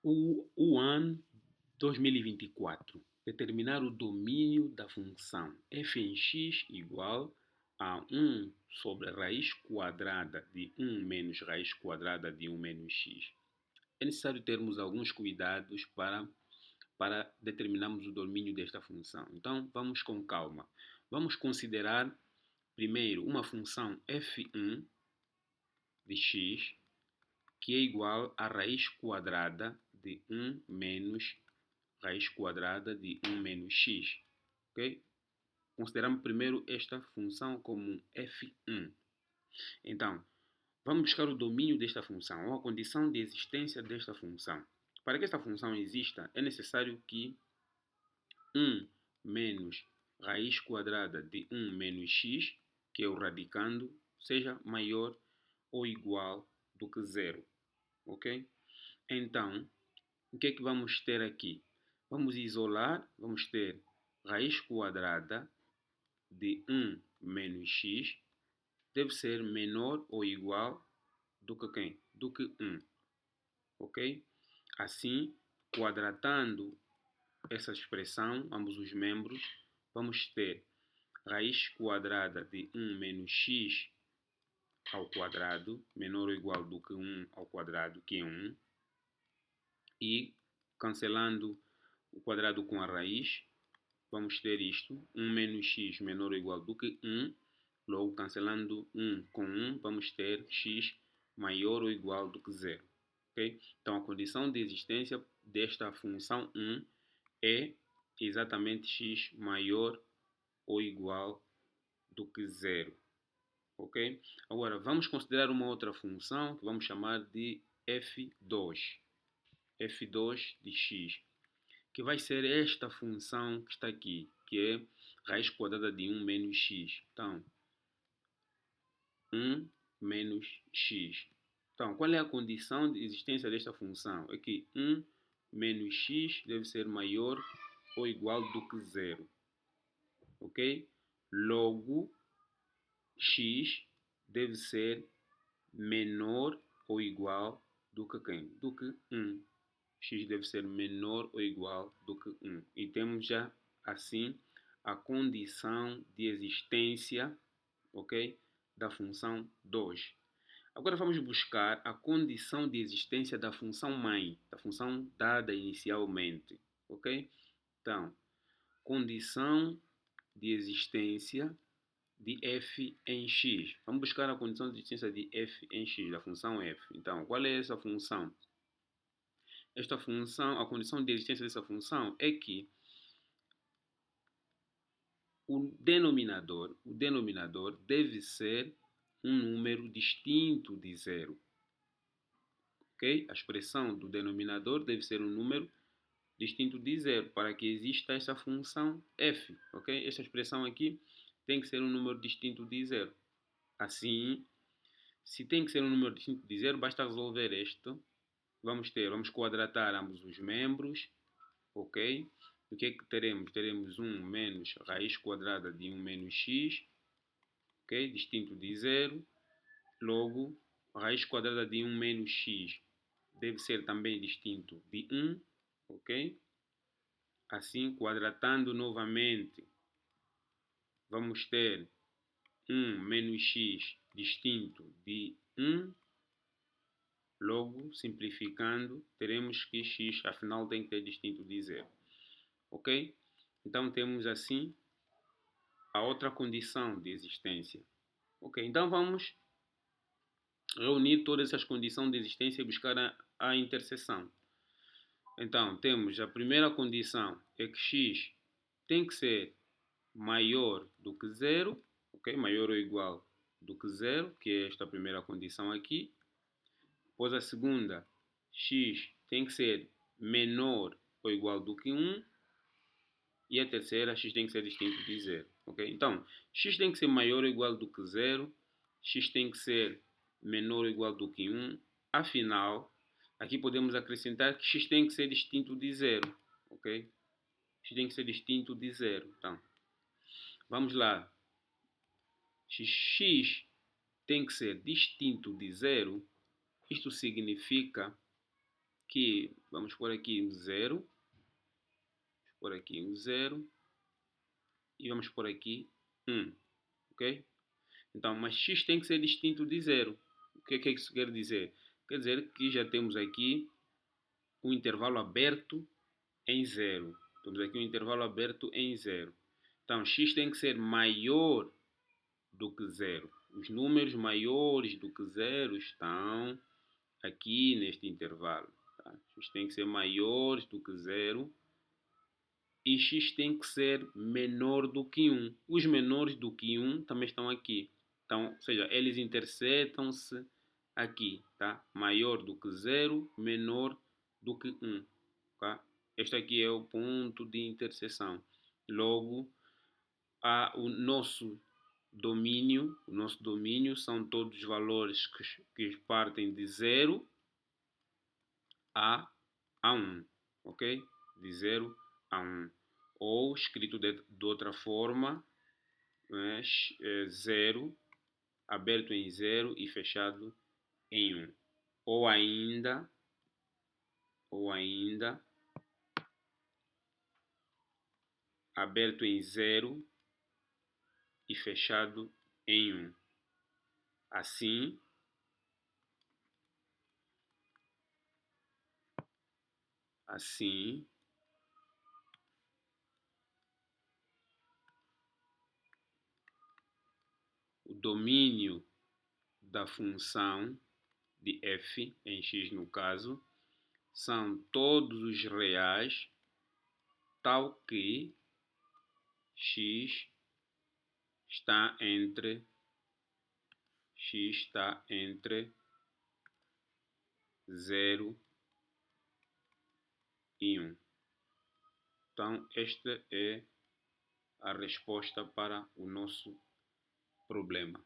O ano 2024. Determinar o domínio da função f em x igual a 1 sobre a raiz quadrada de 1 menos raiz quadrada de 1 menos x. É necessário termos alguns cuidados para determinarmos o domínio desta função. Então, vamos com calma. Vamos considerar primeiro uma função f1 de x que é igual à raiz quadrada de 1 menos raiz quadrada de 1 menos x. Ok? Consideramos primeiro esta função como f1. Então, vamos buscar o domínio desta função, ou a condição de existência desta função. Para que esta função exista, é necessário que 1 menos raiz quadrada de 1 menos x, que é o radicando, seja maior ou igual do que zero. Ok? Então, o que é que vamos ter aqui? Vamos isolar, vamos ter raiz quadrada de 1 menos x deve ser menor ou igual do que quem? Do que 1. Ok? Assim, quadratando essa expressão, ambos os membros, vamos ter raiz quadrada de 1 menos x ao quadrado, menor ou igual do que 1 ao quadrado, que é 1. E, cancelando o quadrado com a raiz, vamos ter isto, 1 menos x menor ou igual do que 1. Logo, cancelando 1 com 1, vamos ter x maior ou igual do que zero. Okay? Então, a condição de existência desta função 1 é exatamente x maior ou igual do que zero. Ok? Agora, vamos considerar uma outra função que vamos chamar de f2. f2 de x, que vai ser esta função que está aqui, que é raiz quadrada de 1 menos x. Então, 1 menos x. Então, qual é a condição de existência desta função? É que 1 menos x deve ser maior ou igual do que zero. Ok? Logo, x deve ser menor ou igual do que quem? Do que 1. X deve ser menor ou igual do que 1. E temos já, assim, a condição de existência, ok, da função 2. Agora vamos buscar a condição de existência da função mãe, da função dada inicialmente, ok? Então, condição de existência de f em x. Vamos buscar a condição de existência de f em x, da função f. Então, qual é essa função? Esta função, a condição de existência dessa função é que o denominador deve ser um número distinto de zero. Ok? A expressão do denominador deve ser um número distinto de zero para que exista essa função f. Ok? Esta expressão aqui tem que ser um número distinto de zero. Assim, se tem que ser um número distinto de zero, basta resolver isto. Vamos quadratar ambos os membros. Ok? O que é que teremos? Teremos 1 menos raiz quadrada de 1 menos x, ok? Distinto de zero. Logo, a raiz quadrada de 1 menos x deve ser também distinto de 1, ok? Assim, quadratando novamente, vamos ter 1 menos x distinto de 1. Logo, simplificando, teremos que x afinal tem que ter distinto de zero. Ok? Então temos assim a outra condição de existência. Ok, então vamos reunir todas essas condições de existência e buscar a interseção. Então temos a primeira condição é que x tem que ser maior do que zero, ok? Maior ou igual do que zero, que é esta primeira condição aqui. Depois a segunda, x tem que ser menor ou igual do que 1. E a terceira, x tem que ser distinto de zero. Okay? Então, x tem que ser maior ou igual do que zero. X tem que ser menor ou igual do que 1. Afinal, aqui podemos acrescentar que x tem que ser distinto de zero. Ok? X tem que ser distinto de zero. Então, vamos lá. X tem que ser distinto de zero. Isto significa que vamos pôr aqui 0, por aqui um 0 e vamos por aqui 1, ok? Então, mas x tem que ser distinto de 0. O que é que isso quer dizer? Quer dizer que já temos aqui um intervalo aberto em 0. Temos aqui um intervalo aberto em 0. Então, x tem que ser maior do que 0. Os números maiores do que 0 estão aqui neste intervalo. Tá? X tem que ser maiores do que 0 e x tem que ser menor do que 1. Os menores do que 1 também estão aqui. Então, ou seja, eles interceptam-se aqui. Tá? Maior do que 0, menor do que 1. Tá? Este aqui é o ponto de interseção. Logo, o nosso domínio são todos os valores que partem de 0 a 1. Ok? De 0 a 1. Ou, escrito de outra forma, né, 0, aberto em 0 e fechado em 1. Ou ainda, aberto em 0 e fechado em 1. Assim, o domínio da função de f, em x no caso, são todos os reais, tal que x está entre 0 e 1. Então, esta é a resposta para o nosso problema.